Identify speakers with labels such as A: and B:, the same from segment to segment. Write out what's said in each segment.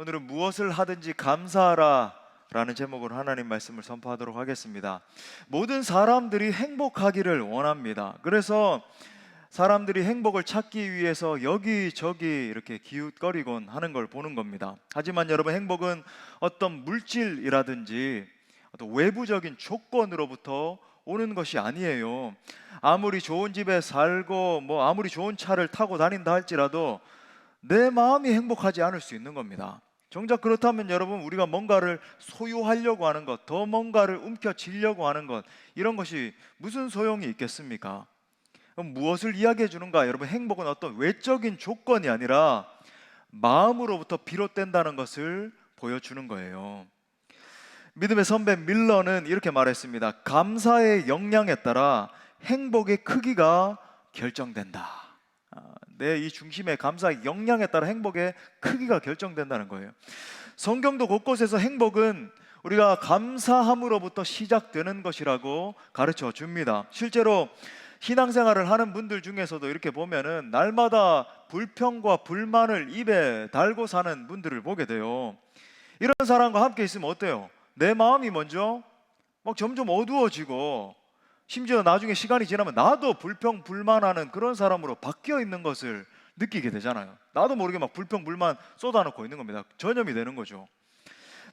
A: 오늘은 무엇을 하든지 감사하라 라는 제목으로 하나님 말씀을 선포하도록 하겠습니다. 모든 사람들이 행복하기를 원합니다. 그래서 사람들이 행복을 찾기 위해서 여기저기 이렇게 기웃거리곤 하는 걸 보는 겁니다. 하지만 여러분, 행복은 어떤 물질이라든지 어떤 외부적인 조건으로부터 오는 것이 아니에요. 아무리 좋은 집에 살고 아무리 좋은 차를 타고 다닌다 할지라도 내 마음이 행복하지 않을 수 있는 겁니다. 정작 그렇다면 여러분, 우리가 뭔가를 소유하려고 하는 것, 더 뭔가를 움켜쥐려고 하는 것, 이런 것이 무슨 소용이 있겠습니까? 그럼 무엇을 이야기해 주는가? 여러분, 행복은 어떤 외적인 조건이 아니라 마음으로부터 비롯된다는 것을 보여주는 거예요. 믿음의 선배 밀러는 이렇게 말했습니다. 감사의 역량에 따라 행복의 크기가 결정된다. 내 이 중심의 감사의 역량에 따라 행복의 크기가 결정된다는 거예요. 성경도 곳곳에서 행복은 우리가 감사함으로부터 시작되는 것이라고 가르쳐 줍니다. 실제로 신앙생활을 하는 분들 중에서도 이렇게 보면은 날마다 불평과 불만을 입에 달고 사는 분들을 보게 돼요. 이런 사람과 함께 있으면 어때요? 내 마음이 먼저 막 점점 어두워지고, 심지어 나중에 시간이 지나면 나도 불평 불만하는 그런 사람으로 바뀌어 있는 것을 느끼게 되잖아요. 나도 모르게 막 불평 불만 쏟아놓고 있는 겁니다. 전염이 되는 거죠.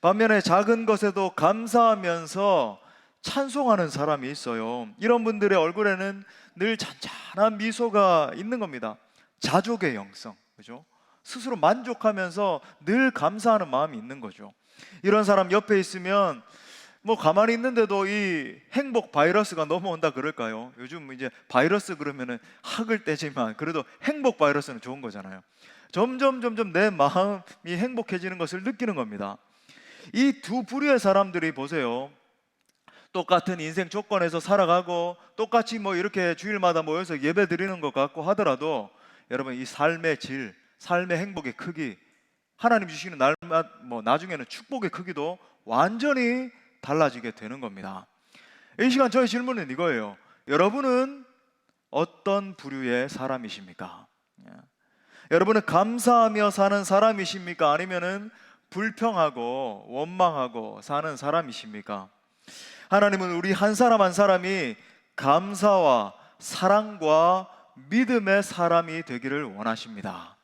A: 반면에 작은 것에도 감사하면서 찬송하는 사람이 있어요. 이런 분들의 얼굴에는 늘 잔잔한 미소가 있는 겁니다. 자족의 영성, 그죠? 스스로 만족하면서 늘 감사하는 마음이 있는 거죠. 이런 사람 옆에 있으면 가만히 있는데도 이 행복 바이러스가 넘어온다 그럴까요? 요즘 이제 바이러스 그러면은 학을 떼지만 그래도 행복 바이러스는 좋은 거잖아요. 점점 내 마음이 행복해지는 것을 느끼는 겁니다. 이 두 부류의 사람들이 보세요. 똑같은 인생 조건에서 살아가고 똑같이 이렇게 주일마다 모여서 예배 드리는 것 같고 하더라도 여러분, 이 삶의 질, 삶의 행복의 크기, 하나님 주시는 날마다 나중에는 축복의 크기도 완전히 달라지게 되는 겁니다. 이 시간 저의 질문은 이거예요. 여러분은 어떤 부류의 사람이십니까? 여러분은 감사하며 사는 사람이십니까? 아니면은 불평하고 원망하고 사는 사람이십니까? 하나님은 우리 한 사람 한 사람이 감사와 사랑과 믿음의 사람이 되기를 원하십니다.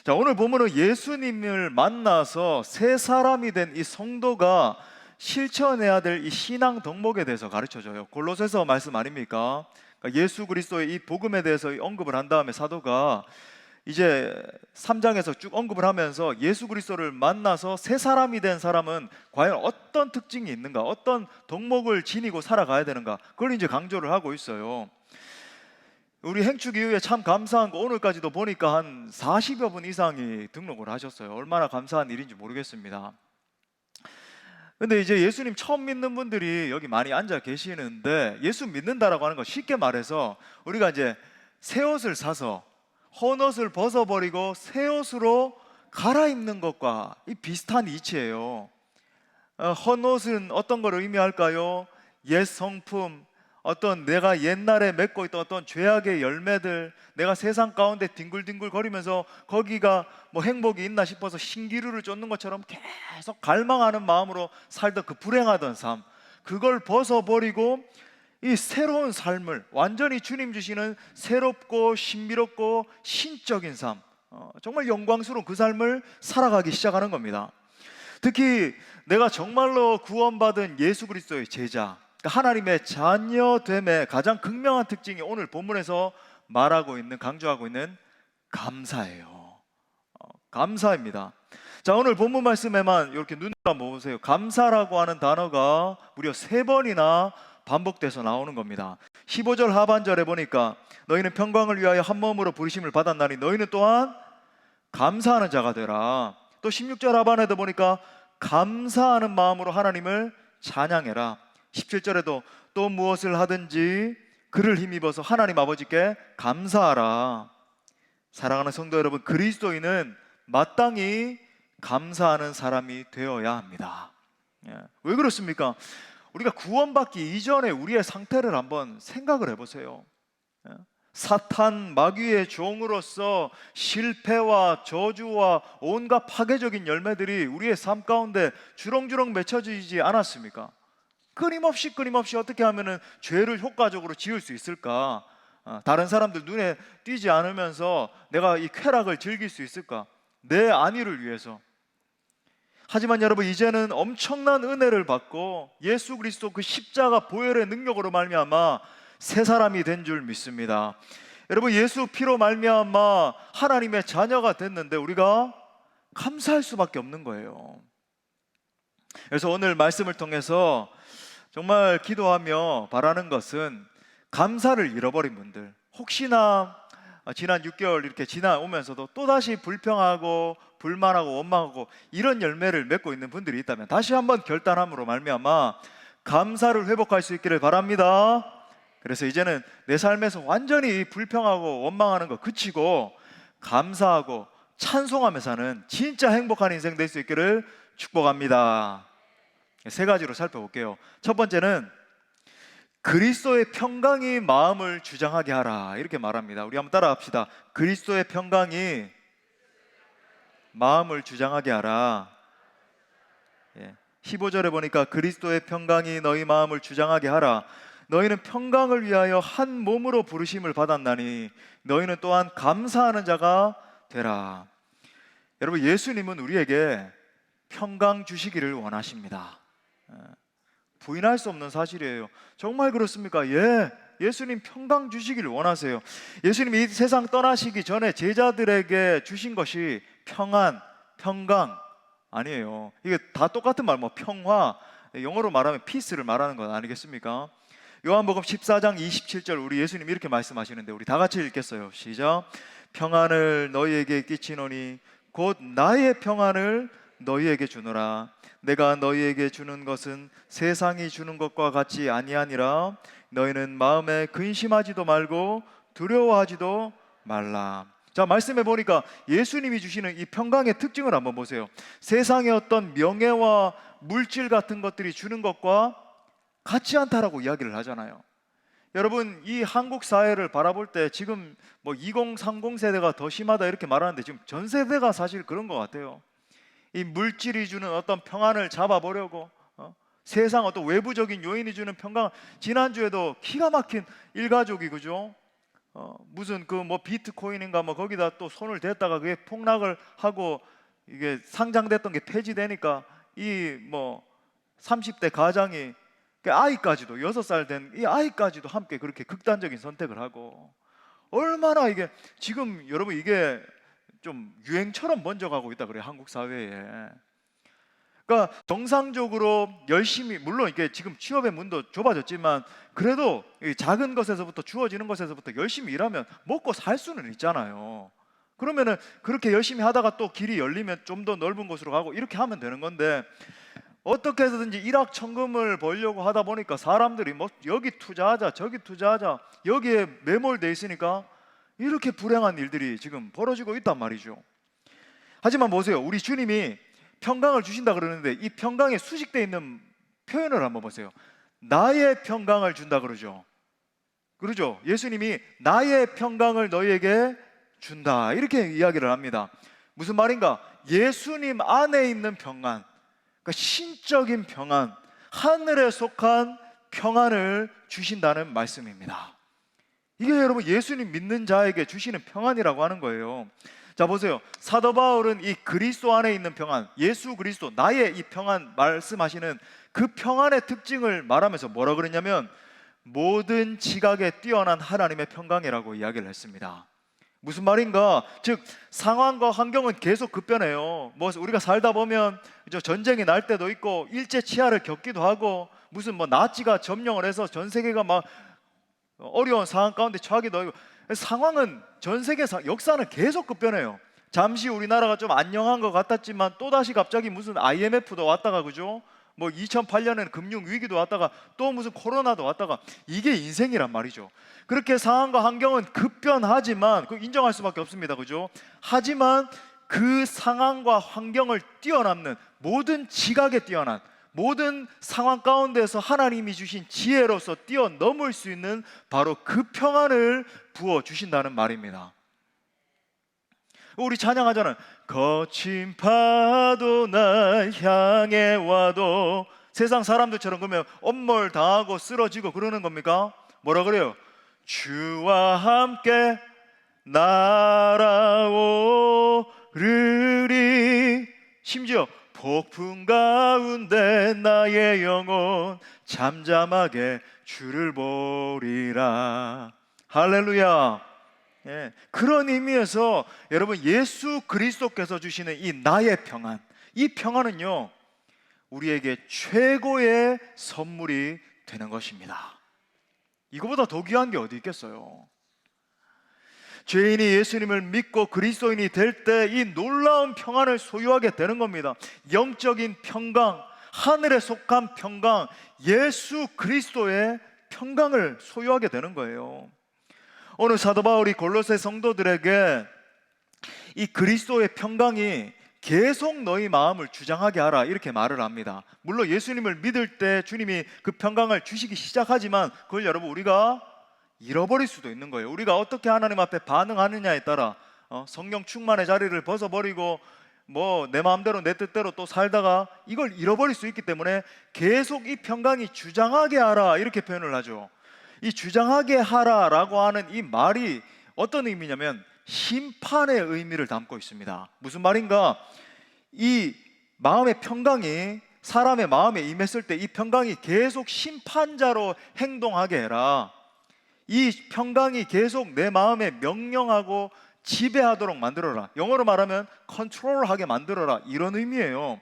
A: 자, 오늘 본문은 예수님을 만나서 새 사람이 된 이 성도가 실천해야 될 이 신앙 덕목에 대해서 가르쳐줘요. 골로새서 말씀 아닙니까? 그러니까 예수 그리스도의 이 복음에 대해서 언급을 한 다음에 사도가 이제 3장에서 쭉 언급을 하면서 예수 그리스도를 만나서 새 사람이 된 사람은 과연 어떤 특징이 있는가, 어떤 덕목을 지니고 살아가야 되는가, 그걸 이제 강조를 하고 있어요. 우리 행축 이후에 참 감사한 거, 오늘까지도 보니까 한 40여 분 이상이 등록을 하셨어요. 얼마나 감사한 일인지 모르겠습니다. 근데 이제 예수님 처음 믿는 분들이 여기 많이 앉아 계시는데, 예수 믿는다라고 하는 거 쉽게 말해서 우리가 이제 새 옷을 사서 헌 옷을 벗어버리고 새 옷으로 갈아입는 것과 이 비슷한 이치예요. 헌 옷은 어떤 걸 의미할까요? 옛 성품, 어떤 내가 옛날에 맺고 있던 어떤 죄악의 열매들, 내가 세상 가운데 뒹굴뒹굴 거리면서 거기가 행복이 있나 싶어서 신기루를 쫓는 것처럼 계속 갈망하는 마음으로 살던 그 불행하던 삶, 그걸 벗어버리고 이 새로운 삶을, 완전히 주님 주시는 새롭고 신비롭고 신적인 삶, 정말 영광스러운 그 삶을 살아가기 시작하는 겁니다. 특히 내가 정말로 구원받은 예수 그리스도의 제자, 하나님의 자녀됨의 가장 극명한 특징이 오늘 본문에서 말하고 있는, 강조하고 있는 감사예요. 감사입니다. 자, 오늘 본문 말씀에만 이렇게 눈으로 한번 보세요. 감사라고 하는 단어가 무려 3번이나 반복돼서 나오는 겁니다. 15절 하반절에 보니까 너희는 평강을 위하여 한 마음으로 부르심을 받았나니 너희는 또한 감사하는 자가 되라. 또 16절 하반에도 보니까 감사하는 마음으로 하나님을 찬양해라. 17절에도 또 무엇을 하든지 그를 힘입어서 하나님 아버지께 감사하라. 사랑하는 성도 여러분, 그리스도인은 마땅히 감사하는 사람이 되어야 합니다. 왜 그렇습니까? 우리가 구원받기 이전에 우리의 상태를 한번 생각을 해보세요. 사탄 마귀의 종으로서 실패와 저주와 온갖 파괴적인 열매들이 우리의 삶 가운데 주렁주렁 맺혀지지 않았습니까? 끊임없이 어떻게 하면 죄를 효과적으로 지을 수 있을까? 다른 사람들 눈에 띄지 않으면서 내가 이 쾌락을 즐길 수 있을까? 내 안위를 위해서. 하지만 여러분, 이제는 엄청난 은혜를 받고 예수 그리스도 그 십자가 보혈의 능력으로 말미암아 새 사람이 된 줄 믿습니다. 여러분, 예수 피로 말미암아 하나님의 자녀가 됐는데 우리가 감사할 수밖에 없는 거예요. 그래서 오늘 말씀을 통해서 정말 기도하며 바라는 것은 감사를 잃어버린 분들, 혹시나 지난 6개월 이렇게 지나오면서도 또다시 불평하고 불만하고 원망하고 이런 열매를 맺고 있는 분들이 있다면 다시 한번 결단함으로 말미암아 감사를 회복할 수 있기를 바랍니다. 그래서 이제는 내 삶에서 완전히 불평하고 원망하는 거 그치고 감사하고 찬송하며 사는 진짜 행복한 인생 될 수 있기를 축복합니다. 세 가지로 살펴볼게요. 첫 번째는 그리스도의 평강이 마음을 주장하게 하라, 이렇게 말합니다. 우리 한번 따라합시다. 그리스도의 평강이 마음을 주장하게 하라. 15절에 보니까 그리스도의 평강이 너희 마음을 주장하게 하라. 너희는 평강을 위하여 한 몸으로 부르심을 받았나니 너희는 또한 감사하는 자가 되라. 여러분, 예수님은 우리에게 평강 주시기를 원하십니다. 부인할 수 없는 사실이에요. 정말 그렇습니까? 예수님 평강 주시기를 원하세요. 예수님이 이 세상 떠나시기 전에 제자들에게 주신 것이 평안, 평강 아니에요. 이게 다 똑같은 말, 평화, 영어로 말하면 피스를 말하는 것 아니겠습니까? 요한복음 14장 27절 우리 예수님 이렇게 말씀하시는데 우리 다 같이 읽겠어요. 시작. 평안을 너희에게 끼치노니 곧 나의 평안을 너희에게 주노라. 내가 너희에게 주는 것은 세상이 주는 것과 같이 아니하니라. 너희는 마음에 근심하지도 말고 두려워하지도 말라. 자, 말씀해 보니까 예수님이 주시는 이 평강의 특징을 한번 보세요. 세상의 어떤 명예와 물질 같은 것들이 주는 것과 같지 않다라고 이야기를 하잖아요. 여러분, 이 한국 사회를 바라볼 때 지금 2030 세대가 더 심하다 이렇게 말하는데 지금 전 세대가 사실 그런 것 같아요. 이 물질이 주는 어떤 평안을 잡아보려고 세상 어떤 외부적인 요인이 주는 평강. 지난주에도 기가 막힌 일가족이 그죠? 무슨 비트코인인가 거기다 또 손을 댔다가 그게 폭락을 하고 이게 상장됐던 게 폐지되니까 이 30대 가장이 아이까지도 6살 된 이 아이까지도 함께 그렇게 극단적인 선택을 하고, 얼마나 이게 지금 여러분 이게 좀 유행처럼 먼저 가고 있다 그래요, 한국 사회에. 그러니까 정상적으로 열심히, 물론 이게 지금 취업의 문도 좁아졌지만 그래도 작은 것에서부터 주어지는 것에서부터 열심히 일하면 먹고 살 수는 있잖아요. 그러면은 그렇게 열심히 하다가 또 길이 열리면 좀 더 넓은 곳으로 가고 이렇게 하면 되는 건데, 어떻게 해서든지 일확천금을 벌려고 하다 보니까 사람들이 여기 투자하자 저기 투자하자 여기에 매몰돼 있으니까 이렇게 불행한 일들이 지금 벌어지고 있단 말이죠. 하지만 보세요, 우리 주님이 평강을 주신다 그러는데 이 평강에 수식되어 있는 표현을 한번 보세요. 나의 평강을 준다 그러죠. 예수님이 나의 평강을 너희에게 준다 이렇게 이야기를 합니다. 무슨 말인가? 예수님 안에 있는 평안, 그러니까 신적인 평안, 하늘에 속한 평안을 주신다는 말씀입니다. 이게 여러분 예수님 믿는 자에게 주시는 평안이라고 하는 거예요. 자, 보세요. 사도 바울은 이 그리스도 안에 있는 평안, 예수 그리스도 나의 이 평안 말씀하시는 그 평안의 특징을 말하면서 뭐라 그랬냐면 모든 지각에 뛰어난 하나님의 평강이라고 이야기를 했습니다. 무슨 말인가? 즉 상황과 환경은 계속 급변해요. 우리가 살다 보면 전쟁이 날 때도 있고 일제치하를 겪기도 하고 무슨 나치가 점령을 해서 전 세계가 막 어려운 상황 가운데 처하기도 하고, 상황은 전 세계 역사는 계속 급변해요. 잠시 우리나라가 좀 안녕한 것 같았지만 또다시 갑자기 무슨 IMF도 왔다가 그죠? 2008년에는 금융위기도 왔다가 또 무슨 코로나도 왔다가, 이게 인생이란 말이죠. 그렇게 상황과 환경은 급변하지만 그 인정할 수밖에 없습니다. 그죠? 하지만 그 상황과 환경을 뛰어넘는 모든 지각에 뛰어난 모든 상황 가운데서 하나님이 주신 지혜로서 뛰어넘을 수 있는 바로 그 평안을 부어주신다는 말입니다. 우리 찬양하잖아요. 거친 파도 날 향해 와도, 세상 사람들처럼 그러면 엄몰 당하고 쓰러지고 그러는 겁니까? 뭐라 그래요? 주와 함께 날아오르리. 심지어 폭풍 가운데 나의 영혼 잠잠하게 주를 보리라. 할렐루야. 예, 그런 의미에서 여러분, 예수 그리스도께서 주시는 이 나의 평안, 이 평안은요 우리에게 최고의 선물이 되는 것입니다. 이거보다 더 귀한 게 어디 있겠어요? 죄인이 예수님을 믿고 그리스도인이 될 때 이 놀라운 평안을 소유하게 되는 겁니다. 영적인 평강, 하늘에 속한 평강, 예수 그리스도의 평강을 소유하게 되는 거예요. 오늘 사도 바울이 골로새 성도들에게 이 그리스도의 평강이 계속 너희 마음을 주장하게 하라, 이렇게 말을 합니다. 물론 예수님을 믿을 때 주님이 그 평강을 주시기 시작하지만 그걸 여러분 우리가 잃어버릴 수도 있는 거예요. 우리가 어떻게 하나님 앞에 반응하느냐에 따라 성령 충만의 자리를 벗어버리고 뭐 내 마음대로 내 뜻대로 또 살다가 이걸 잃어버릴 수 있기 때문에 계속 이 평강이 주장하게 하라, 이렇게 표현을 하죠. 이 주장하게 하라라고 하는 이 말이 어떤 의미냐면 심판의 의미를 담고 있습니다. 무슨 말인가? 이 마음의 평강이 사람의 마음에 임했을 때 이 평강이 계속 심판자로 행동하게 해라. 이 평강이 계속 내 마음에 명령하고 지배하도록 만들어라. 영어로 말하면 컨트롤하게 만들어라, 이런 의미예요.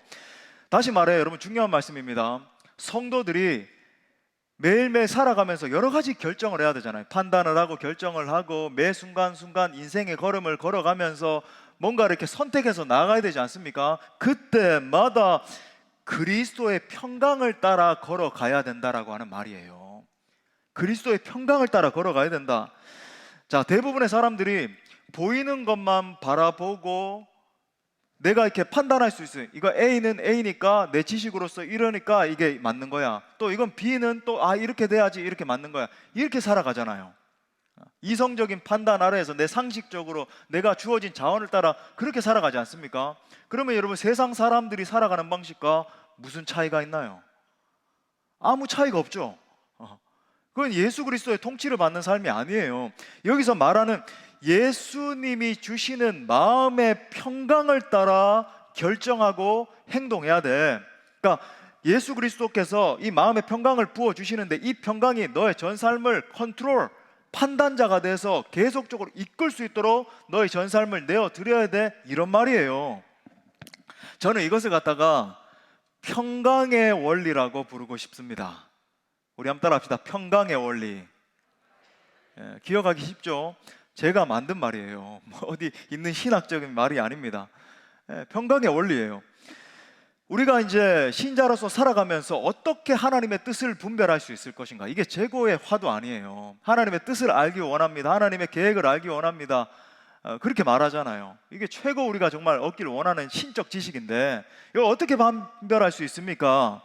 A: 다시 말해 여러분, 중요한 말씀입니다. 성도들이 매일매일 살아가면서 여러 가지 결정을 해야 되잖아요. 판단을 하고 결정을 하고 매 순간순간 인생의 걸음을 걸어가면서 뭔가 이렇게 선택해서 나아가야 되지 않습니까? 그때마다 그리스도의 평강을 따라 걸어가야 된다라고 하는 말이에요. 그리스도의 평강을 따라 걸어가야 된다. 자, 대부분의 사람들이 보이는 것만 바라보고 내가 이렇게 판단할 수 있어요. 이거 A는 A니까 내 지식으로서 이러니까 이게 맞는 거야. 또 이건 B는 또 이렇게 돼야지 이렇게 맞는 거야. 이렇게 살아가잖아요. 이성적인 판단 아래에서 내 상식적으로 내가 주어진 자원을 따라 그렇게 살아가지 않습니까? 그러면 여러분, 세상 사람들이 살아가는 방식과 무슨 차이가 있나요? 아무 차이가 없죠. 그건 예수 그리스도의 통치를 받는 삶이 아니에요. 여기서 말하는 예수님이 주시는 마음의 평강을 따라 결정하고 행동해야 돼. 그러니까 예수 그리스도께서 이 마음의 평강을 부어주시는데 이 평강이 너의 전 삶을 컨트롤, 판단자가 돼서 계속적으로 이끌 수 있도록 너의 전 삶을 내어드려야 돼, 이런 말이에요. 저는 이것을 갖다가 평강의 원리라고 부르고 싶습니다. 우리 한번 따라 합시다. 평강의 원리. 기억하기 쉽죠? 제가 만든 말이에요. 뭐 어디 있는 신학적인 말이 아닙니다. 평강의 원리예요. 우리가 이제 신자로서 살아가면서 어떻게 하나님의 뜻을 분별할 수 있을 것인가, 이게 재고의 화두 아니에요. 하나님의 뜻을 알기 원합니다. 하나님의 계획을 알기 원합니다. 그렇게 말하잖아요. 이게 최고 우리가 정말 얻기를 원하는 신적 지식인데 이걸 어떻게 분별할 수 있습니까?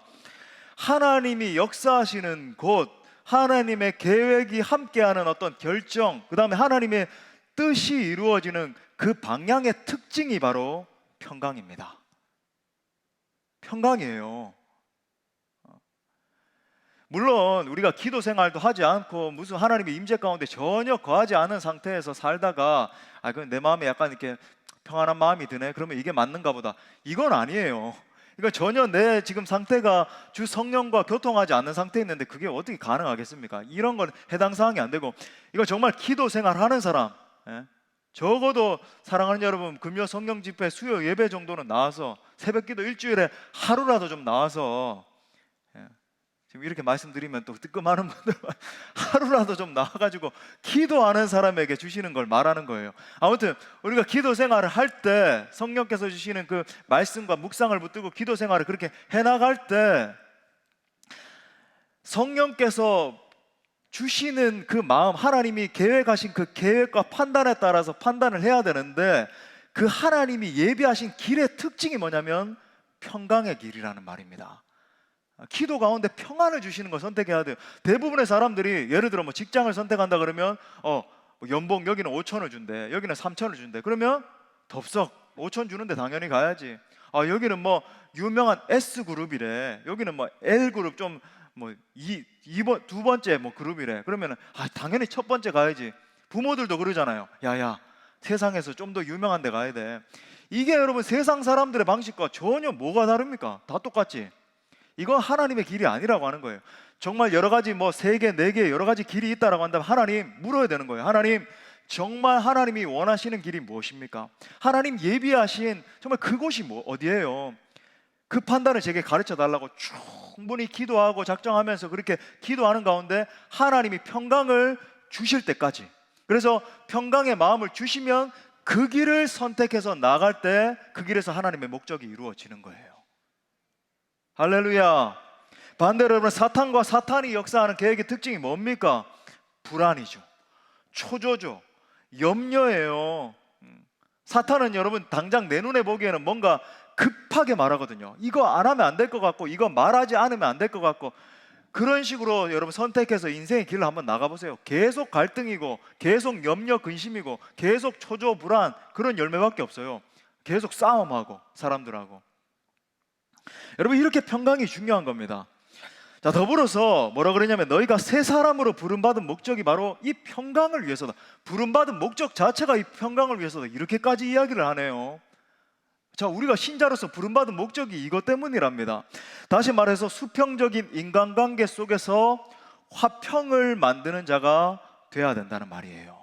A: 하나님이 역사하시는 곳, 하나님의 계획이 함께하는 어떤 결정, 그 다음에 하나님의 뜻이 이루어지는 그 방향의 특징이 바로 평강입니다. 평강이에요. 물론 우리가 기도 생활도 하지 않고 무슨 하나님의 임재 가운데 전혀 거하지 않은 상태에서 살다가 그럼 내 마음에 약간 이렇게 평안한 마음이 드네, 그러면 이게 맞는가 보다, 이건 아니에요. 그러니까 전혀 내 지금 상태가 주 성령과 교통하지 않는 상태에 있는데 그게 어떻게 가능하겠습니까? 이런 건 해당 사항이 안 되고, 이거 정말 기도 생활하는 사람, 적어도 사랑하는 여러분, 금요 성령 집회, 수요 예배 정도는 나와서 새벽 기도 일주일에 하루라도 좀 나와서, 지금 이렇게 말씀드리면 또 뜨끔하는 분들 하루라도 좀 나와가지고 기도하는 사람에게 주시는 걸 말하는 거예요. 아무튼 우리가 기도 생활을 할 때 성령께서 주시는 그 말씀과 묵상을 붙들고 기도 생활을 그렇게 해나갈 때 성령께서 주시는 그 마음, 하나님이 계획하신 그 계획과 판단에 따라서 판단을 해야 되는데, 그 하나님이 예비하신 길의 특징이 뭐냐면 평강의 길이라는 말입니다. 기도 가운데 평안을 주시는 걸 선택해야 돼요. 대부분의 사람들이 예를 들어 뭐 직장을 선택한다 그러면 연봉 여기는 5천을 준대, 여기는 3천을 준대. 그러면 덥석 5천 주는데 당연히 가야지. 여기는 뭐 유명한 S그룹이래, 여기는 뭐 L그룹 좀 뭐 두 번째 뭐 그룹이래. 그러면은 당연히 첫 번째 가야지. 부모들도 그러잖아요. 야야, 세상에서 좀 더 유명한 데 가야 돼. 이게 여러분 세상 사람들의 방식과 전혀 뭐가 다릅니까? 다 똑같지. 이건 하나님의 길이 아니라고 하는 거예요. 정말 여러 가지 뭐 3개, 4개 여러 가지 길이 있다라고 한다면 하나님 물어야 되는 거예요. 하나님, 정말 하나님이 원하시는 길이 무엇입니까? 하나님 예비하신 정말 그곳이 어디예요? 그 판단을 제게 가르쳐 달라고 충분히 기도하고 작정하면서 그렇게 기도하는 가운데 하나님이 평강을 주실 때까지, 그래서 평강의 마음을 주시면 그 길을 선택해서 나갈 때 그 길에서 하나님의 목적이 이루어지는 거예요. 할렐루야. 반대로 여러분, 사탄과 사탄이 역사하는 계획의 특징이 뭡니까? 불안이죠, 초조죠, 염려예요. 사탄은 여러분 당장 내 눈에 보기에는 뭔가 급하게 말하거든요. 이거 안 하면 안 될 것 같고, 이거 말하지 않으면 안 될 것 같고, 그런 식으로 여러분 선택해서 인생의 길을 한번 나가보세요. 계속 갈등이고, 계속 염려 근심이고, 계속 초조 불안, 그런 열매밖에 없어요. 계속 싸움하고 사람들하고. 여러분, 이렇게 평강이 중요한 겁니다. 자, 더불어서 뭐라 그러냐면 너희가 새 사람으로 부름받은 목적이 바로 이 평강을 위해서다. 부름받은 목적 자체가 이 평강을 위해서다. 이렇게까지 이야기를 하네요. 자, 우리가 신자로서 부름받은 목적이 이것 때문이랍니다. 다시 말해서 수평적인 인간관계 속에서 화평을 만드는 자가 돼야 된다는 말이에요.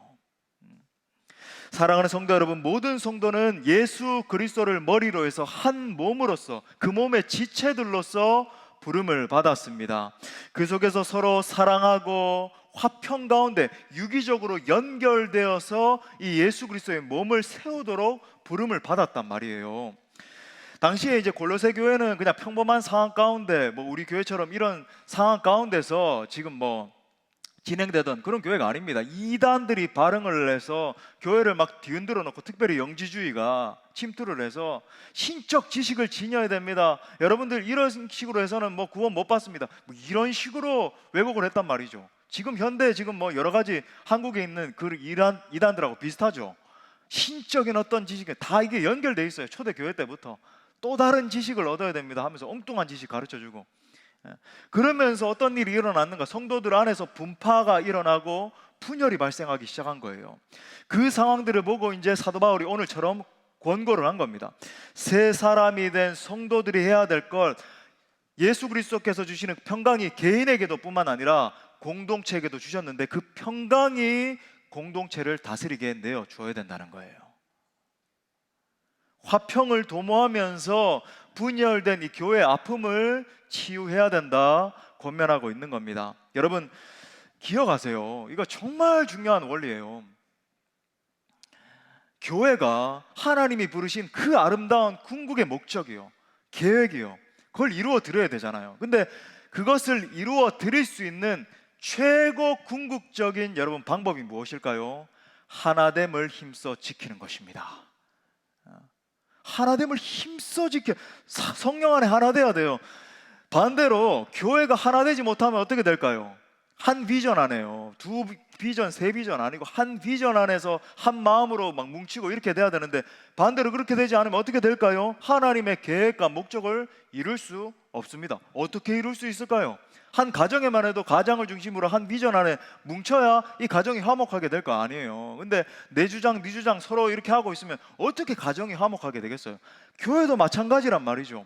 A: 사랑하는 성도 여러분, 모든 성도는 예수 그리스도를 머리로 해서 한 몸으로서 그 몸의 지체들로서 부름을 받았습니다. 그 속에서 서로 사랑하고 화평 가운데 유기적으로 연결되어서 이 예수 그리스도의 몸을 세우도록 부름을 받았단 말이에요. 당시에 이제 골로새 교회는 그냥 평범한 상황 가운데, 뭐 우리 교회처럼 이런 상황 가운데서 지금 뭐 진행되던 그런 교회가 아닙니다. 이단들이 발흥을 해서 교회를 막 뒤흔들어 놓고, 특별히 영지주의가 침투를 해서 신적 지식을 지녀야 됩니다. 여러분들 이런 식으로 해서는 뭐 구원 못 받습니다. 뭐 이런 식으로 왜곡을 했단 말이죠. 지금 현대 지금 뭐 여러 가지 한국에 있는 그 이단들하고 비슷하죠. 신적인 어떤 지식에 다 이게 연결돼 있어요. 초대 교회 때부터 또 다른 지식을 얻어야 됩니다 하면서 엉뚱한 지식 가르쳐주고, 그러면서 어떤 일이 일어났는가? 성도들 안에서 분파가 일어나고 분열이 발생하기 시작한 거예요. 그 상황들을 보고 이제 사도 바울이 오늘처럼 권고를 한 겁니다. 새 사람이 된 성도들이 해야 될 걸 예수 그리스도께서 주시는 평강이 개인에게도 뿐만 아니라 공동체에게도 주셨는데, 그 평강이 공동체를 다스리게 내어 주어야 된다는 거예요. 화평을 도모하면서 분열된 이 교회의 아픔을 치유해야 된다 권면하고 있는 겁니다. 여러분 기억하세요. 이거 정말 중요한 원리예요. 교회가 하나님이 부르신 그 아름다운 궁극의 목적이요, 계획이요, 그걸 이루어 드려야 되잖아요. 근데 그것을 이루어 드릴 수 있는 최고 궁극적인 여러분 방법이 무엇일까요? 하나됨을 힘써 지키는 것입니다. 하나됨을 힘써 지켜, 성령 안에 하나 돼야 돼요. 반대로 교회가 하나 되지 못하면 어떻게 될까요? 한 비전 안에요, 두 비전, 세 비전 아니고 한 비전 안에서 한 마음으로 막 뭉치고 이렇게 돼야 되는데, 반대로 그렇게 되지 않으면 어떻게 될까요? 하나님의 계획과 목적을 이룰 수 없습니다. 어떻게 이룰 수 있을까요? 한 가정에만 해도 가장을 중심으로 한 비전 안에 뭉쳐야 이 가정이 화목하게 될 거 아니에요. 근데 내 주장 네 주장 서로 이렇게 하고 있으면 어떻게 가정이 화목하게 되겠어요? 교회도 마찬가지란 말이죠.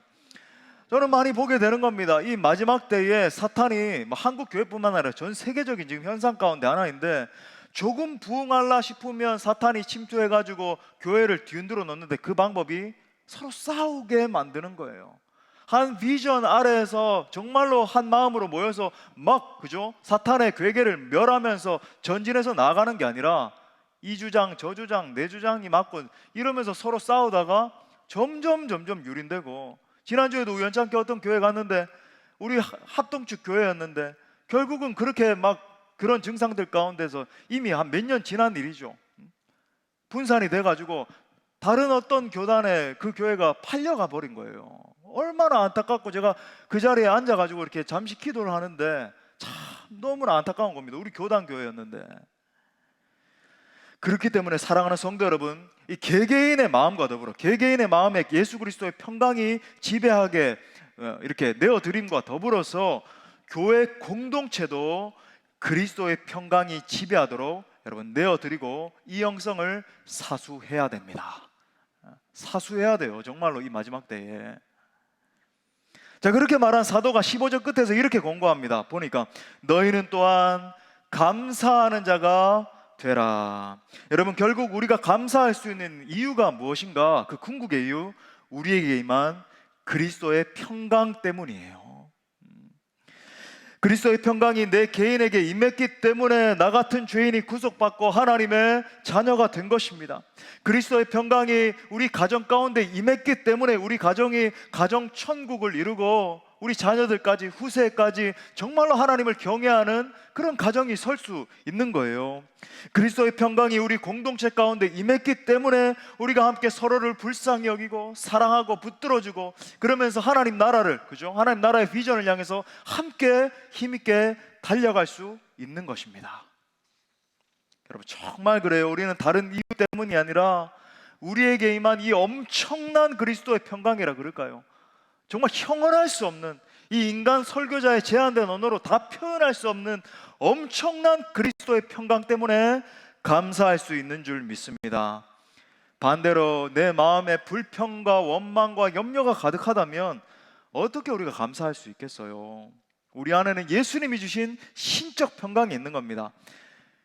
A: 저는 많이 보게 되는 겁니다. 이 마지막 때에 사탄이 한국 교회뿐만 아니라 전 세계적인 지금 현상 가운데 하나인데, 조금 부흥할라 싶으면 사탄이 침투해가지고 교회를 뒤흔들어 놓는데, 그 방법이 서로 싸우게 만드는 거예요. 한 비전 아래에서 정말로 한 마음으로 모여서 막 사탄의 괴계를 멸하면서 전진해서 나아가는 게 아니라 이 주장 저 주장 내 주장이 맞고 이러면서 서로 싸우다가 점점 유린되고, 지난주에도 우연찮게 어떤 교회 갔는데 우리 합동축 교회였는데 결국은 그렇게 막 그런 증상들 가운데서 이미 한 몇 년 지난 일이죠. 분산이 돼가지고 다른 어떤 교단에 그 교회가 팔려가 버린 거예요. 얼마나 안타깝고, 제가 그 자리에 앉아가지고 이렇게 잠시 기도를 하는데 참 너무나 안타까운 겁니다. 우리 교단 교회였는데. 그렇기 때문에 사랑하는 성도 여러분, 이 개개인의 마음과 더불어 개개인의 마음에 예수 그리스도의 평강이 지배하게 이렇게 내어드림과 더불어서 교회 공동체도 그리스도의 평강이 지배하도록 여러분 내어드리고 이 영성을 사수해야 됩니다. 사수해야 돼요, 정말로 이 마지막 때에. 자, 그렇게 말한 사도가 15절 끝에서 이렇게 권고합니다. 보니까 너희는 또한 감사하는 자가 되라. 여러분, 결국 우리가 감사할 수 있는 이유가 무엇인가? 그 궁극의 이유, 우리에게 임한 그리스도의 평강 때문이에요. 그리스도의 평강이 내 개인에게 임했기 때문에 나 같은 죄인이 구속받고 하나님의 자녀가 된 것입니다. 그리스도의 평강이 우리 가정 가운데 임했기 때문에 우리 가정이 가정 천국을 이루고 우리 자녀들까지 후세까지 정말로 하나님을 경외하는 그런 가정이 설 수 있는 거예요. 그리스도의 평강이 우리 공동체 가운데 임했기 때문에 우리가 함께 서로를 불쌍히 여기고 사랑하고 붙들어주고 그러면서 하나님 나라를, 그죠? 하나님 나라의 비전을 향해서 함께 힘있게 달려갈 수 있는 것입니다. 여러분, 정말 그래요. 우리는 다른 이유 때문이 아니라 우리에게 임한 이 엄청난 그리스도의 평강이라 그럴까요? 정말 형언할 수 없는, 이 인간 설교자의 제한된 언어로 다 표현할 수 없는 엄청난 그리스도의 평강 때문에 감사할 수 있는 줄 믿습니다. 반대로 내 마음에 불평과 원망과 염려가 가득하다면 어떻게 우리가 감사할 수 있겠어요? 우리 안에는 예수님이 주신 신적 평강이 있는 겁니다.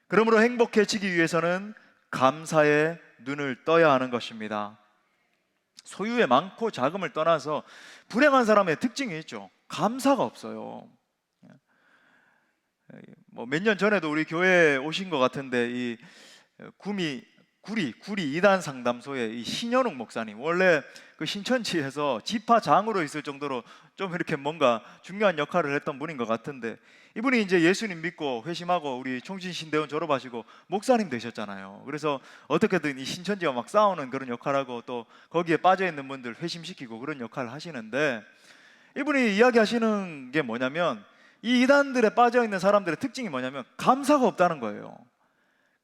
A: 그러므로 행복해지기 위해서는 감사의 눈을 떠야 하는 것입니다. 소유의 많고 작음을 떠나서 불행한 사람의 특징이 있죠. 감사가 없어요. 몇 년 전에도 우리 교회에 오신 것 같은데 이 구리 2단 상담소의 이 신현욱 목사님, 원래 그 신천지에서 지파장으로 있을 정도로 좀 이렇게 뭔가 중요한 역할을 했던 분인 것 같은데, 이분이 이제 예수님 믿고 회심하고 우리 총신신대원 졸업하시고 목사님 되셨잖아요. 그래서 어떻게든 이 신천지와 막 싸우는 그런 역할하고 또 거기에 빠져있는 분들 회심시키고 그런 역할을 하시는데, 이분이 이야기하시는 게 뭐냐면 이 이단들에 빠져있는 사람들의 특징이 뭐냐면 감사가 없다는 거예요.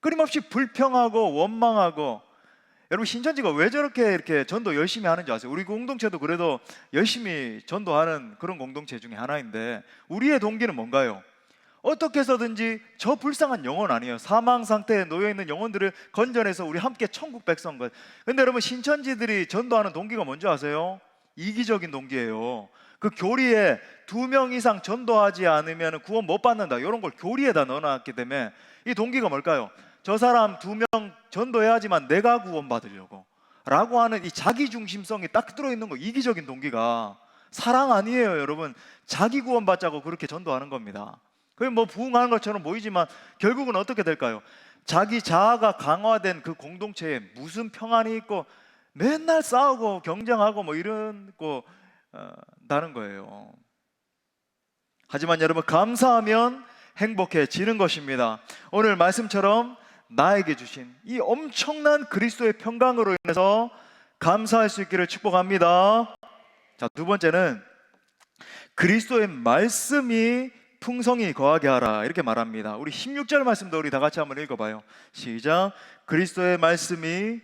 A: 끊임없이 불평하고 원망하고. 여러분, 신천지가 왜 저렇게 이렇게 전도 열심히 하는지 아세요? 우리 공동체도 그래도 열심히 전도하는 그런 공동체 중에 하나인데, 우리의 동기는 뭔가요? 어떻게 해서든지 저 불쌍한 영혼 아니에요. 사망 상태에 놓여있는 영혼들을 건져내서 우리 함께 천국 백성 것. 근데 여러분, 신천지들이 전도하는 동기가 뭔지 아세요? 이기적인 동기예요. 그 교리에 2명 이상 전도하지 않으면 구원 못 받는다, 이런 걸 교리에다 넣어놨기 때문에 이 동기가 뭘까요? 저 사람 2명 전도해야지만 내가 구원 받으려고 라고 하는 이 자기중심성이 딱 들어있는 거. 이기적인 동기가 사랑 아니에요, 여러분. 자기 구원 받자고 그렇게 전도하는 겁니다. 그게 뭐 부흥하는 것처럼 보이지만 결국은 어떻게 될까요? 자기 자아가 강화된 그 공동체에 무슨 평안이 있고 맨날 싸우고 경쟁하고 뭐 이런 거 다는 거예요. 하지만 여러분, 감사하면 행복해지는 것입니다. 오늘 말씀처럼 나에게 주신 이 엄청난 그리스도의 평강으로 인해서 감사할 수 있기를 축복합니다. 자, 두 번째는 그리스도의 말씀이 풍성히 거하게 하라, 이렇게 말합니다. 우리 16절 말씀도 우리 다 같이 한번 읽어봐요. 시작. 그리스도의 말씀이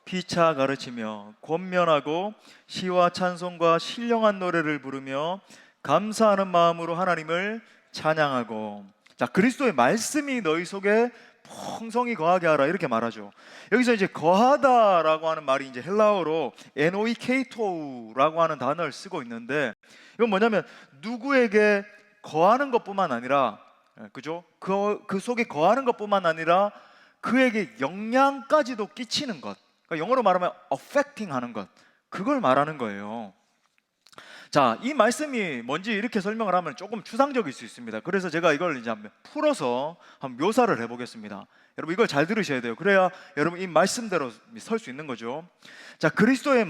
A: 피차 가르치며 권면하고 시와 찬송과 신령한 노래를 부르며 감사하는 마음으로 하나님을 찬양하고. 자, 그리스도의 말씀이 너희 속에 풍성히 거하게 하라, 이렇게 말하죠. 여기서 이제 거하다라고 하는 말이 이제 헬라어로 에노이케이토라고 하는 단어를 쓰고 있는데, 이건 뭐냐면 누구에게 거하는 것뿐만 아니라, 그죠? 그 속에 거하는 것뿐만 아니라 그에게 영향까지도 끼치는 것. 그러니까 영어로 말하면 affecting 하는 것, 그걸 말하는 거예요. 자, 이 말씀이 뭔지 이렇게 설명을 하면 조금 추상적일 수 있습니다. 그래서 제가 이걸 이제 한번 풀어서 한번 묘사를 해보겠습니다. 여러분, 이걸 잘 들으셔야 돼요. 그래야 여러분 이 말씀대로 설 수 있는 거죠. 자, 그리스도의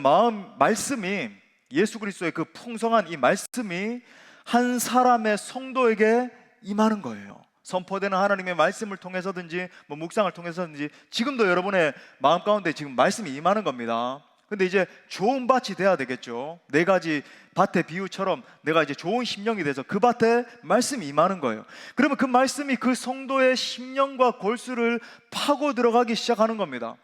A: 말씀이, 예수 그리스도의 그 풍성한 이 말씀이 한 사람의 성도에게 임하는 거예요. 선포되는 하나님의 말씀을 통해서든지 뭐 묵상을 통해서든지 지금도 여러분의 마음 가운데 지금 말씀이 임하는 겁니다. 근데 이제 좋은 밭이 돼야 되겠죠. 네 가지 밭의 비유처럼 내가 이제 좋은 심령이 돼서 그 밭에 말씀이 임하는 거예요. 그러면 그 말씀이 그 성도의 심령과 골수를 파고 들어가기 시작하는 겁니다.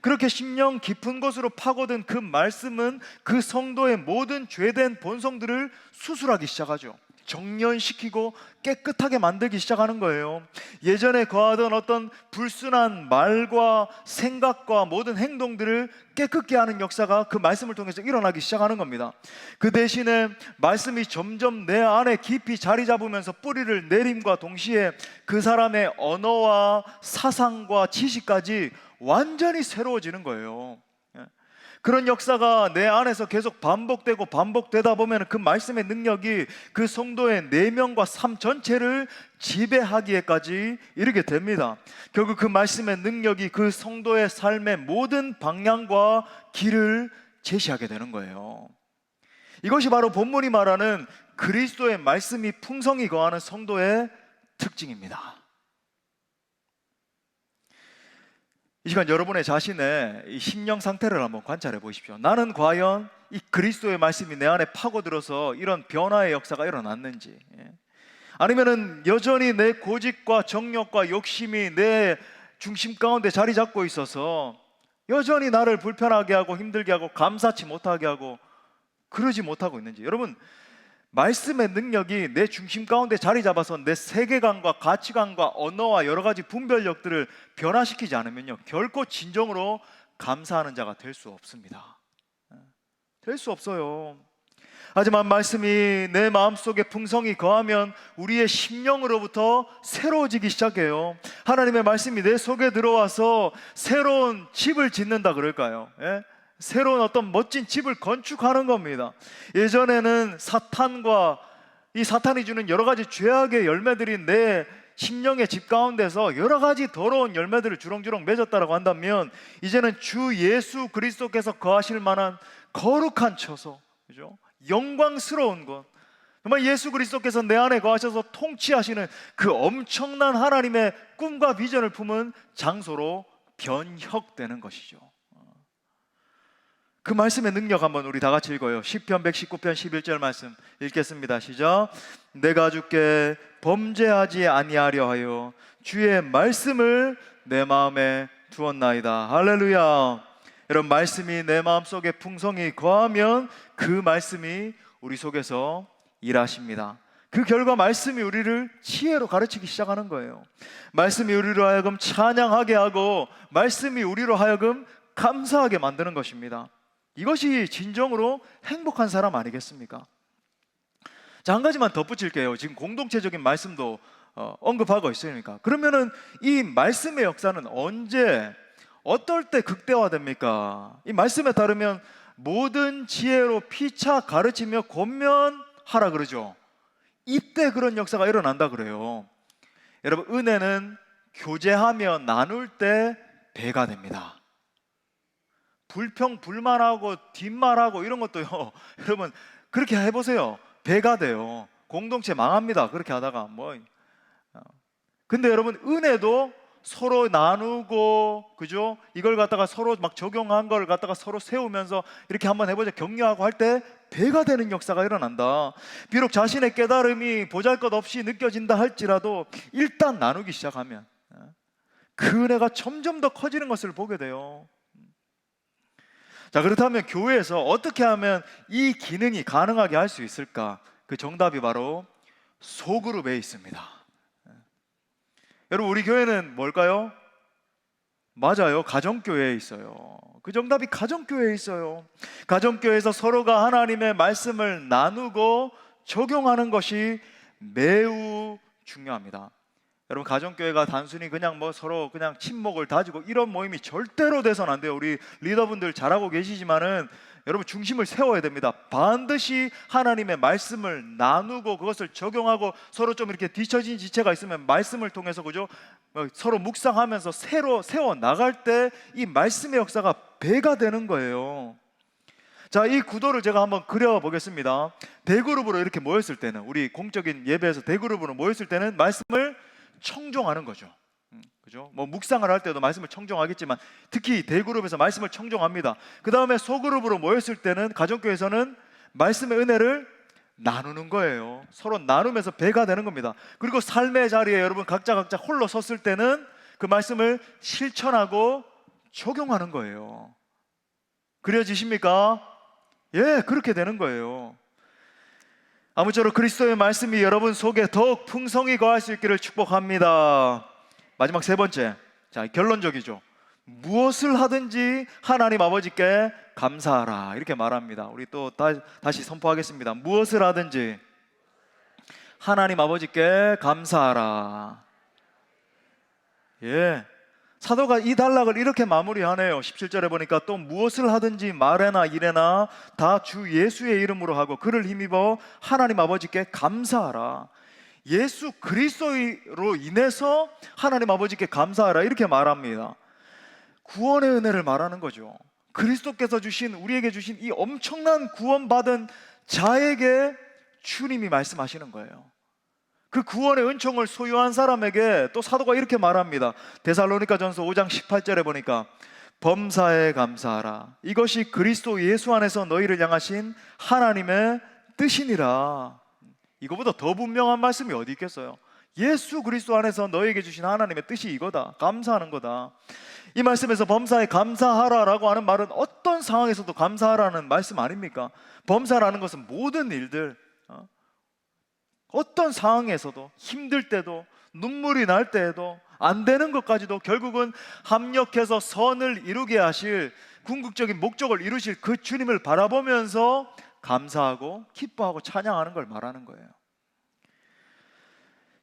A: 그렇게 심령 깊은 곳으로 파고든 그 말씀은 그 성도의 모든 죄된 본성들을 수술하기 시작하죠. 정련시키고 깨끗하게 만들기 시작하는 거예요. 예전에 거하던 어떤 불순한 말과 생각과 모든 행동들을 깨끗게 하는 역사가 그 말씀을 통해서 일어나기 시작하는 겁니다. 그 대신에 말씀이 점점 내 안에 깊이 자리 잡으면서 뿌리를 내림과 동시에 그 사람의 언어와 사상과 지식까지 완전히 새로워지는 거예요. 그런 역사가 내 안에서 계속 반복되고 반복되다 보면 그 말씀의 능력이 그 성도의 내면과 삶 전체를 지배하기에까지 이르게 됩니다. 결국 그 말씀의 능력이 그 성도의 삶의 모든 방향과 길을 제시하게 되는 거예요. 이것이 바로 본문이 말하는 그리스도의 말씀이 풍성히 거하는 성도의 특징입니다. 이 시간 여러분의 자신의 이 심령 상태를 한번 관찰해 보십시오. 나는 과연 이 그리스도의 말씀이 내 안에 파고들어서 이런 변화의 역사가 일어났는지, 아니면은 여전히 내 고집과 정욕과 욕심이 내 중심 가운데 자리 잡고 있어서 여전히 나를 불편하게 하고 힘들게 하고 감사치 못하게 하고 그러지 못하고 있는지. 여러분, 말씀의 능력이 내 중심 가운데 자리 잡아서 내 세계관과 가치관과 언어와 여러 가지 분별력들을 변화시키지 않으면요, 결코 진정으로 감사하는 자가 될 수 없습니다. 될 수 없어요. 하지만 말씀이 내 마음속에 풍성히 거하면 우리의 심령으로부터 새로워지기 시작해요. 하나님의 말씀이 내 속에 들어와서 새로운 집을 짓는다 그럴까요? 새로운 어떤 멋진 집을 건축하는 겁니다. 예전에는 사탄과 이 사탄이 주는 여러 가지 죄악의 열매들이 내 심령의 집 가운데서 여러 가지 더러운 열매들을 주렁주렁 맺었다라고 한다면, 이제는 주 예수 그리스도께서 거하실 만한 거룩한 처소, 그죠? 영광스러운 곳, 정말 예수 그리스도께서 내 안에 거하셔서 통치하시는 그 엄청난 하나님의 꿈과 비전을 품은 장소로 변혁되는 것이죠. 그 말씀의 능력 한번 우리 다 같이 읽어요. 시편 119편 11절 말씀 읽겠습니다. 시작. 내가 주께 범죄하지 아니하려 하여 주의 말씀을 내 마음에 두었나이다. 할렐루야. 여러분, 말씀이 내 마음속에 풍성히 거하면 그 말씀이 우리 속에서 일하십니다. 그 결과 말씀이 우리를 지혜로 가르치기 시작하는 거예요. 말씀이 우리로 하여금 찬양하게 하고 말씀이 우리로 하여금 감사하게 만드는 것입니다. 이것이 진정으로 행복한 사람 아니겠습니까? 자, 한 가지만 덧붙일게요. 지금 공동체적인 말씀도 언급하고 있으니까. 그러면은 이 말씀의 역사는 언제, 어떨 때 극대화됩니까? 이 말씀에 따르면 모든 지혜로 피차 가르치며 권면하라 그러죠. 이때 그런 역사가 일어난다 그래요. 여러분, 은혜는 교제하며 나눌 때 배가 됩니다. 불평, 불만하고 뒷말하고 이런 것도요, 여러분 그렇게 해보세요. 배가 돼요. 공동체 망합니다. 그렇게 하다가 근데 여러분, 은혜도 서로 나누고, 그죠? 이걸 갖다가 서로 막 적용한 걸 갖다가 서로 세우면서 이렇게 한번 해보자, 격려하고 할 때 배가 되는 역사가 일어난다. 비록 자신의 깨달음이 보잘것없이 느껴진다 할지라도 일단 나누기 시작하면 그 은혜가 점점 더 커지는 것을 보게 돼요. 자, 그렇다면 교회에서 어떻게 하면 이 기능이 가능하게 할 수 있을까? 그 정답이 바로 소그룹에 있습니다. 여러분, 우리 교회는 뭘까요? 맞아요, 가정교회에 있어요. 그 정답이 가정교회에 있어요. 가정교회에서 서로가 하나님의 말씀을 나누고 적용하는 것이 매우 중요합니다. 여러분, 가정교회가 단순히 그냥 서로 그냥 친목을 다지고 이런 모임이 절대로 돼서는 안 돼요. 우리 리더분들 잘하고 계시지만은 여러분, 중심을 세워야 됩니다. 반드시 하나님의 말씀을 나누고 그것을 적용하고, 서로 좀 이렇게 뒤처진 지체가 있으면 말씀을 통해서, 그죠? 서로 묵상하면서 새로 세워 나갈 때 이 말씀의 역사가 배가 되는 거예요. 자, 이 구도를 제가 한번 그려보겠습니다. 대그룹으로 이렇게 모였을 때는, 우리 공적인 예배에서 대그룹으로 모였을 때는 말씀을 청종하는 거죠. 그죠? 뭐 묵상을 할 때도 말씀을 청종하겠지만 특히 대그룹에서 말씀을 청종합니다. 그 다음에 소그룹으로 모였을 때는 가정교회에서는 말씀의 은혜를 나누는 거예요. 서로 나누면서 배가 되는 겁니다. 그리고 삶의 자리에 여러분 각자 홀로 섰을 때는 그 말씀을 실천하고 적용하는 거예요. 그려지십니까? 예, 그렇게 되는 거예요. 아무쪼록 그리스도의 말씀이 여러분 속에 더욱 풍성히 거할 수 있기를 축복합니다. 마지막 세 번째, 자, 결론적이죠. 무엇을 하든지 하나님 아버지께 감사하라, 이렇게 말합니다. 우리 또 다시 선포하겠습니다. 무엇을 하든지 하나님 아버지께 감사하라. 예, 사도가 이 단락을 이렇게 마무리하네요. 17절에 보니까 또 무엇을 하든지 말에나 일에나 다 주 예수의 이름으로 하고 그를 힘입어 하나님 아버지께 감사하라. 예수 그리스도로 인해서 하나님 아버지께 감사하라, 이렇게 말합니다. 구원의 은혜를 말하는 거죠. 그리스도께서 주신, 우리에게 주신 이 엄청난 구원받은 자에게 주님이 말씀하시는 거예요. 그 구원의 은총을 소유한 사람에게 또 사도가 이렇게 말합니다. 데살로니가전서 5장 18절에 보니까 범사에 감사하라. 이것이 그리스도 예수 안에서 너희를 향하신 하나님의 뜻이니라. 이거보다 더 분명한 말씀이 어디 있겠어요? 예수 그리스도 안에서 너에게 주신 하나님의 뜻이 이거다. 감사하는 거다. 이 말씀에서 범사에 감사하라라고 하는 말은 어떤 상황에서도 감사하라는 말씀 아닙니까? 범사라는 것은 모든 일들, 어떤 상황에서도, 힘들 때도, 눈물이 날 때에도, 안 되는 것까지도 결국은 합력해서 선을 이루게 하실, 궁극적인 목적을 이루실 그 주님을 바라보면서 감사하고 기뻐하고 찬양하는 걸 말하는 거예요.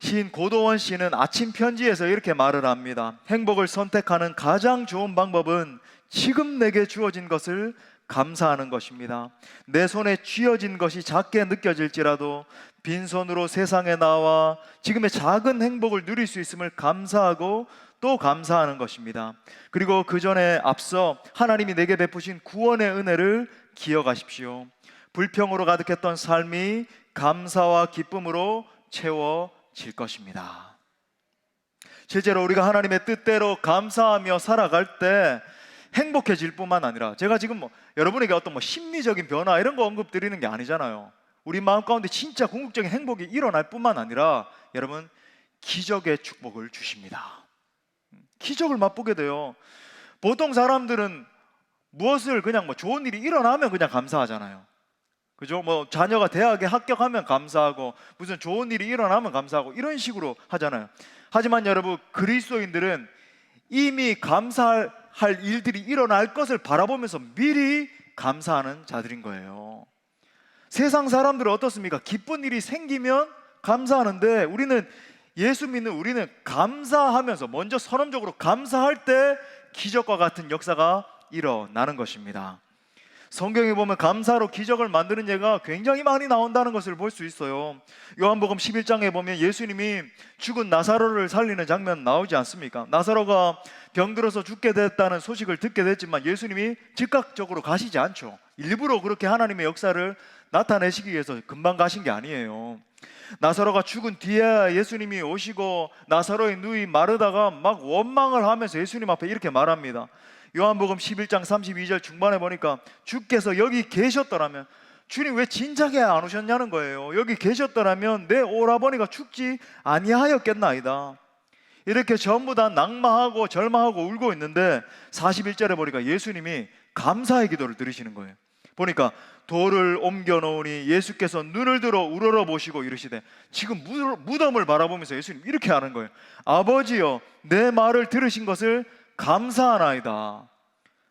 A: 시인 고도원 씨는 아침 편지에서 이렇게 말을 합니다. 행복을 선택하는 가장 좋은 방법은 지금 내게 주어진 것을 감사하는 것입니다. 내 손에 쥐어진 것이 작게 느껴질지라도 빈손으로 세상에 나와 지금의 작은 행복을 누릴 수 있음을 감사하고 또 감사하는 것입니다. 그리고 그 전에 앞서 하나님이 내게 베푸신 구원의 은혜를 기억하십시오. 불평으로 가득했던 삶이 감사와 기쁨으로 채워질 것입니다. 실제로 우리가 하나님의 뜻대로 감사하며 살아갈 때 행복해질 뿐만 아니라, 제가 지금 여러분에게 어떤 심리적인 변화 이런 거 언급드리는 게 아니잖아요. 우리 마음 가운데 진짜 궁극적인 행복이 일어날 뿐만 아니라 여러분, 기적의 축복을 주십니다. 기적을 맛보게 돼요. 보통 사람들은 무엇을 그냥 좋은 일이 일어나면 그냥 감사하잖아요. 그죠? 자녀가 대학에 합격하면 감사하고, 무슨 좋은 일이 일어나면 감사하고, 이런 식으로 하잖아요. 하지만 여러분, 그리스도인들은 이미 감사할 일들이 일어날 것을 바라보면서 미리 감사하는 자들인 거예요. 세상 사람들은 어떻습니까? 기쁜 일이 생기면 감사하는데, 우리는, 예수 믿는 우리는 감사하면서 먼저 선언적으로 감사할 때 기적과 같은 역사가 일어나는 것입니다. 성경에 보면 감사로 기적을 만드는 예가 굉장히 많이 나온다는 것을 볼 수 있어요. 요한복음 11장에 보면 예수님이 죽은 나사로를 살리는 장면 나오지 않습니까? 나사로가 병들어서 죽게 됐다는 소식을 듣게 됐지만 예수님이 즉각적으로 가시지 않죠. 일부러 그렇게 하나님의 역사를 나타내시기 위해서 금방 가신 게 아니에요. 나사로가 죽은 뒤에 예수님이 오시고 나사로의 누이 마르다가 막 원망을 하면서 예수님 앞에 이렇게 말합니다. 요한복음 11장 32절 중반에 보니까 주께서 여기 계셨더라면, 주님 왜 진작에 안 오셨냐는 거예요. 여기 계셨더라면 내 오라버니가 죽지 아니하였겠나이다. 이렇게 전부 다 낙마하고 절망하고 울고 있는데 41절에 보니까 예수님이 감사의 기도를 드리시는 거예요. 보니까 돌을 옮겨 놓으니 예수께서 눈을 들어 우러러 보시고 이르시되, 지금 무덤을 바라보면서 예수님 이렇게 하는 거예요. 아버지여, 내 말을 들으신 것을 감사하나이다.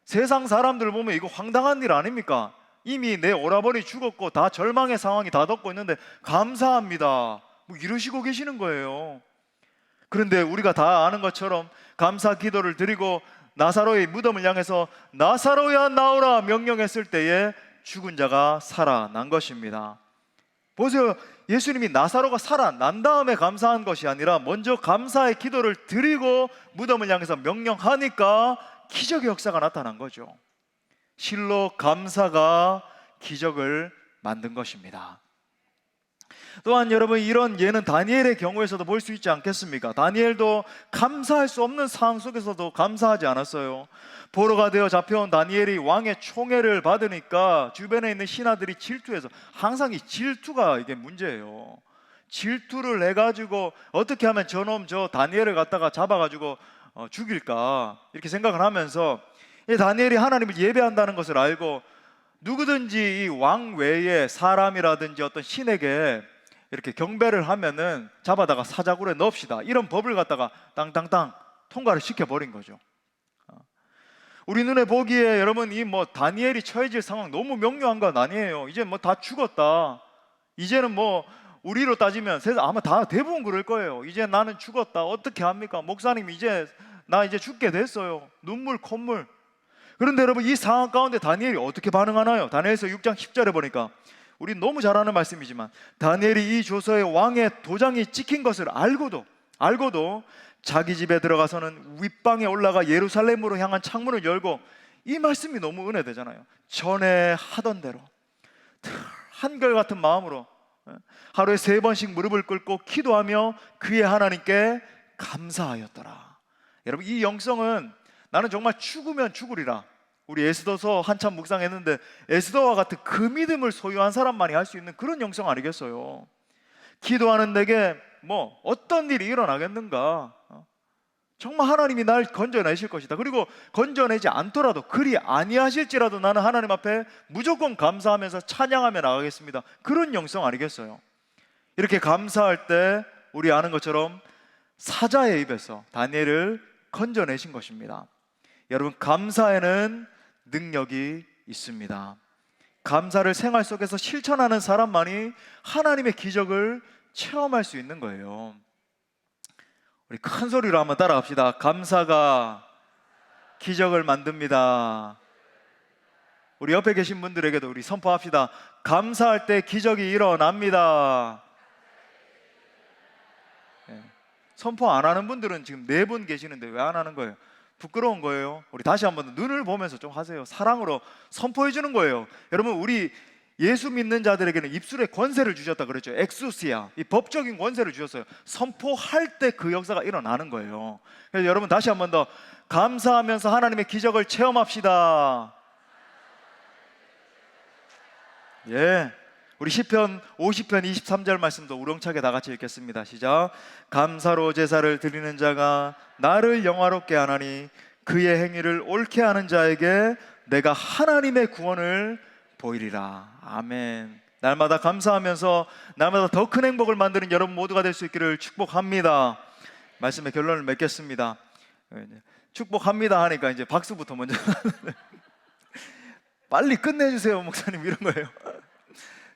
A: 세상 사람들 보면 이거 황당한 일 아닙니까? 이미 내 오라버니 죽었고 다 절망의 상황이 다 덮고 있는데 감사합니다, 이러시고 계시는 거예요. 그런데 우리가 다 아는 것처럼 감사 기도를 드리고 나사로의 무덤을 향해서 나사로야 나오라 명령했을 때에 죽은 자가 살아난 것입니다. 보세요, 예수님이 나사로가 살아난 다음에 감사한 것이 아니라 먼저 감사의 기도를 드리고 무덤을 향해서 명령하니까 기적의 역사가 나타난 거죠. 실로 감사가 기적을 만든 것입니다. 또한 여러분, 이런 예는 다니엘의 경우에서도 볼 수 있지 않겠습니까? 다니엘도 감사할 수 없는 상황 속에서도 감사하지 않았어요. 포로가 되어 잡혀온 다니엘이 왕의 총애를 받으니까 주변에 있는 신하들이 질투해서, 항상 이 질투가 이게 문제예요. 질투를 해가지고 어떻게 하면 저놈 저 다니엘을 갖다가 잡아가지고 죽일까, 이렇게 생각을 하면서 이 다니엘이 하나님을 예배한다는 것을 알고 누구든지 이 왕 외에 사람이라든지 어떤 신에게 이렇게 경배를 하면은 잡아다가 사자굴에 넣읍시다, 이런 법을 갖다가 땅땅땅 통과를 시켜버린 거죠. 우리 눈에 보기에 여러분, 이 뭐 다니엘이 처해질 상황 너무 명료한 건 아니에요. 이제 뭐 다 죽었다, 이제는 뭐 우리로 따지면 세상 아마 다 대부분 그럴 거예요. 이제 나는 죽었다, 어떻게 합니까? 목사님, 이제 나 이제 죽게 됐어요. 눈물 콧물. 그런데 여러분, 이 상황 가운데 다니엘이 어떻게 반응하나요? 다니엘서 6장 10절에 보니까, 우리 너무 잘 아는 말씀이지만, 다니엘이 이 조서에 왕의 도장이 찍힌 것을 알고도 자기 집에 들어가서는 윗방에 올라가 예루살렘으로 향한 창문을 열고, 이 말씀이 너무 은혜되잖아요. 전에 하던 대로 한결같은 마음으로 하루에 3번씩 무릎을 꿇고 기도하며 그의 하나님께 감사하였더라. 여러분, 이 영성은 나는 정말 죽으면 죽으리라, 우리 에스더서 한참 묵상했는데, 에스더와 같은 그 믿음을 소유한 사람만이 할 수 있는 그런 영성 아니겠어요? 기도하는 내게 뭐 어떤 일이 일어나겠는가? 정말 하나님이 날 건져내실 것이다. 그리고 건져내지 않더라도, 그리 아니하실지라도 나는 하나님 앞에 무조건 감사하면서 찬양하며 나가겠습니다. 그런 영성 아니겠어요? 이렇게 감사할 때 우리 아는 것처럼 사자의 입에서 다니엘을 건져내신 것입니다. 여러분, 감사에는 능력이 있습니다. 감사를 생활 속에서 실천하는 사람만이 하나님의 기적을 체험할 수 있는 거예요. 우리 큰 소리로 한번 따라합시다. 감사가 기적을 만듭니다. 우리 옆에 계신 분들에게도 우리 선포합시다. 감사할 때 기적이 일어납니다. 네. 선포 안 하는 분들은 지금 4분 계시는데 왜 안 하는 거예요? 부끄러운 거예요? 우리 다시 한번 눈을 보면서 좀 하세요. 사랑으로 선포해 주는 거예요. 여러분, 우리 예수 믿는 자들에게는 입술에 권세를 주셨다 그랬죠. 엑수시아, 이 법적인 권세를 주셨어요. 선포할 때 그 역사가 일어나는 거예요. 그래서 여러분, 다시 한번 더 감사하면서 하나님의 기적을 체험합시다. 예, 우리 시편 50편 23절 말씀도 우렁차게 다 같이 읽겠습니다. 시작. 감사로 제사를 드리는 자가 나를 영화롭게 하나니 그의 행위를 옳게 하는 자에게 내가 하나님의 구원을 보이리라. 아멘. 날마다 감사하면서 날마다 더 큰 행복을 만드는 여러분 모두가 될 수 있기를 축복합니다. 말씀의 결론을 맺겠습니다. 축복합니다 하니까 이제 박수부터 먼저 빨리 끝내주세요 목사님, 이런 거예요.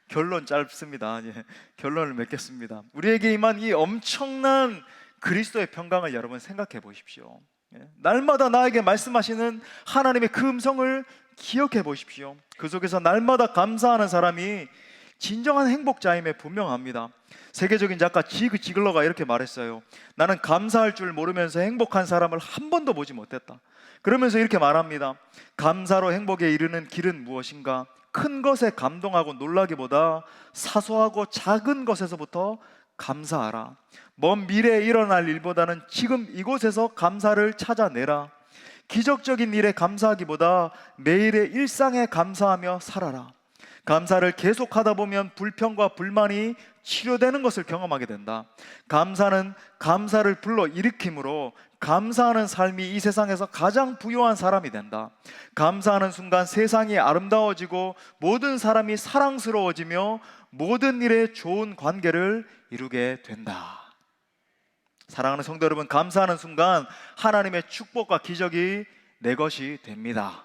A: 결론 짧습니다. 예, 결론을 맺겠습니다. 우리에게 임한 이 엄청난 그리스도의 평강을 여러분 생각해 보십시오. 예, 날마다 나에게 말씀하시는 하나님의 그 음성을 기억해 보십시오. 그 속에서 날마다 감사하는 사람이 진정한 행복자임에 분명합니다. 세계적인 작가 지그 지글러가 이렇게 말했어요. 나는 감사할 줄 모르면서 행복한 사람을 한 번도 보지 못했다. 그러면서 이렇게 말합니다. 감사로 행복에 이르는 길은 무엇인가? 큰 것에 감동하고 놀라기보다 사소하고 작은 것에서부터 감사하라. 먼 미래에 일어날 일보다는 지금 이곳에서 감사를 찾아내라. 기적적인 일에 감사하기보다 매일의 일상에 감사하며 살아라. 감사를 계속하다 보면 불평과 불만이 치료되는 것을 경험하게 된다. 감사는 감사를 불러일으키므로 감사하는 삶이 이 세상에서 가장 부유한 사람이 된다. 감사하는 순간 세상이 아름다워지고 모든 사람이 사랑스러워지며 모든 일에 좋은 관계를 이루게 된다. 사랑하는 성도 여러분, 감사하는 순간 하나님의 축복과 기적이 내 것이 됩니다.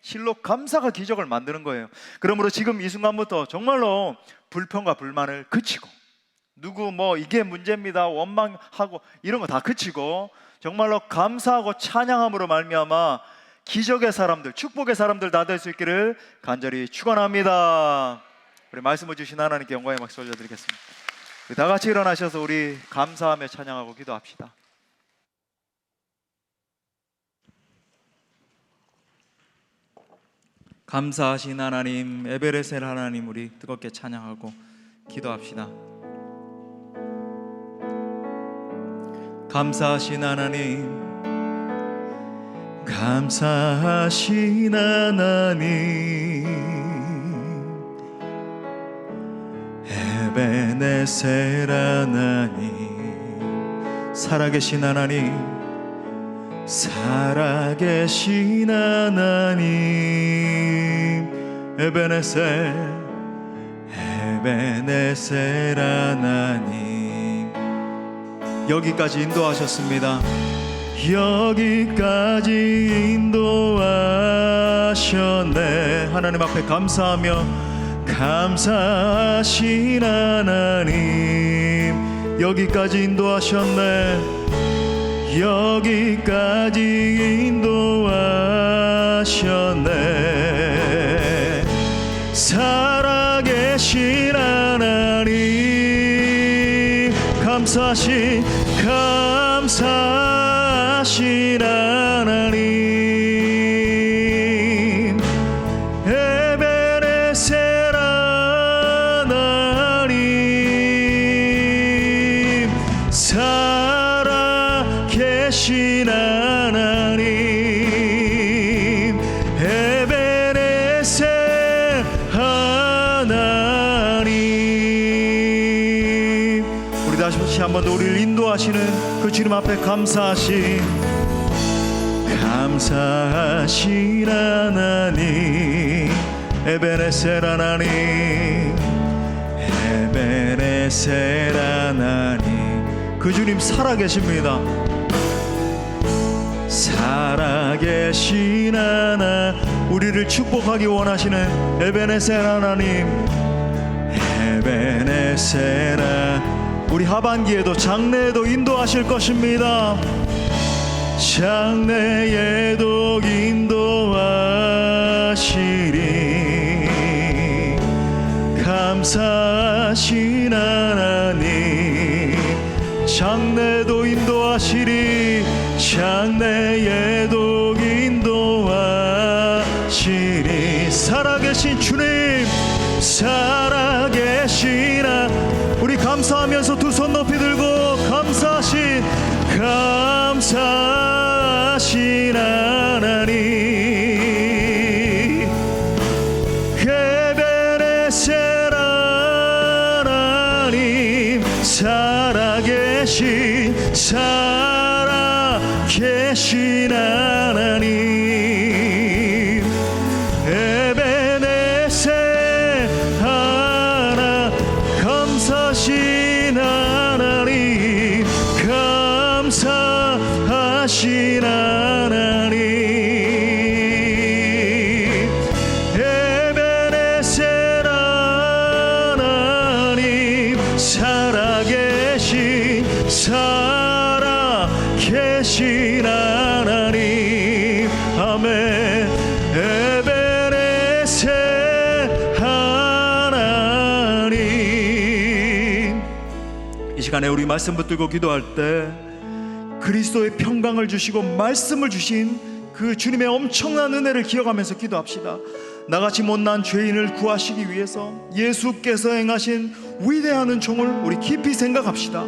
A: 실로 감사가 기적을 만드는 거예요. 그러므로 지금 이 순간부터 정말로 불평과 불만을 그치고, 누구 뭐 이게 문제입니다 원망하고 이런 거 다 그치고 정말로 감사하고 찬양함으로 말미암아 기적의 사람들, 축복의 사람들 다 될 수 있기를 간절히 축원합니다. 우리 말씀을 주신 하나님께 영광의 박수 올려드리겠습니다. 우리 다 같이 일어나셔서 우리 감사하며 찬양하고 기도합시다. 감사하신 하나님, 에베레셀 하나님, 우리 뜨겁게 찬양하고 기도합시다. 감사하신 하나님, 감사하신 하나님, 에베네셀 하나님, 살아계신 하나님, 살아계신 하나님, 에베네셀 하나님, 여기까지 인도하셨습니다. 여기까지 인도하셨네. 하나님 앞에 감사하며, 감사하신 하나님, 여기까지 인도하셨네. 여기까지 인도하셨네. 살아계신 하나님, 감사하신 하나님, 에베네셀 하나님, 살아계신 하나님, 에베네셀 하나님. 우리 다시 한 번 더 우리를 인도하시는 그 주님 앞에 감사하신 하나님, 에베네셀 하나님, 에베네셀 하나님, 그 주님 살아계십니다. 살아계신 하나님, 우리를 축복하기 원하시는 에베네셀 하나님, 에베네셀 하나님, 우리 하반기에도 장래에도 인도하실 것입니다. 장래에도 인도하시리. 감사하신 하나님, 장래에도 인도하시리. 장래에도 인도하시리. 살아계신 주님, 살아계신 하나님, 우리 감사하면서 두 손 높이 들고 감사하신 하나님, 에베네셀 하나님, 살아계신 하나님, 에베네셀 하나님, 감사하신 하나님, 감사하신 하나님, 에베네셀 하나님, 살아계신 하나님, 아멘. 에베네셀 하나님. 이 시간에 우리 말씀 붙들고 기도할 때 그리스도의 평강을 주시고 말씀을 주신 그 주님의 엄청난 은혜를 기억하면서 기도합시다. 나같이 못난 죄인을 구하시기 위해서 예수께서 행하신 위대한 은총을 우리 깊이 생각합시다.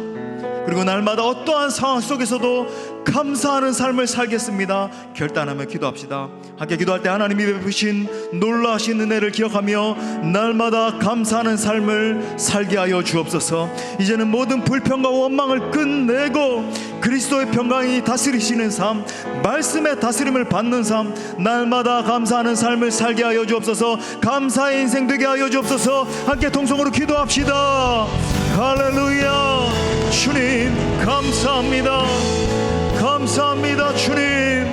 A: 그리고 날마다 어떠한 상황 속에서도 감사하는 삶을 살겠습니다. 결단하며 기도합시다. 함께 기도할 때 하나님이 베푸신 놀라우신 은혜를 기억하며 날마다 감사하는 삶을 살게 하여 주옵소서. 이제는 모든 불평과 원망을 끝내고 그리스도의 평강이 다스리시는 삶, 말씀의 다스림을 받는 삶, 날마다 감사하는 삶을 살게 하여 주옵소서. 감사의 인생 되게 하여 주옵소서. 함께 통성으로 기도합시다. 할렐루야. 주님 감사합니다. 감사합니다. 주님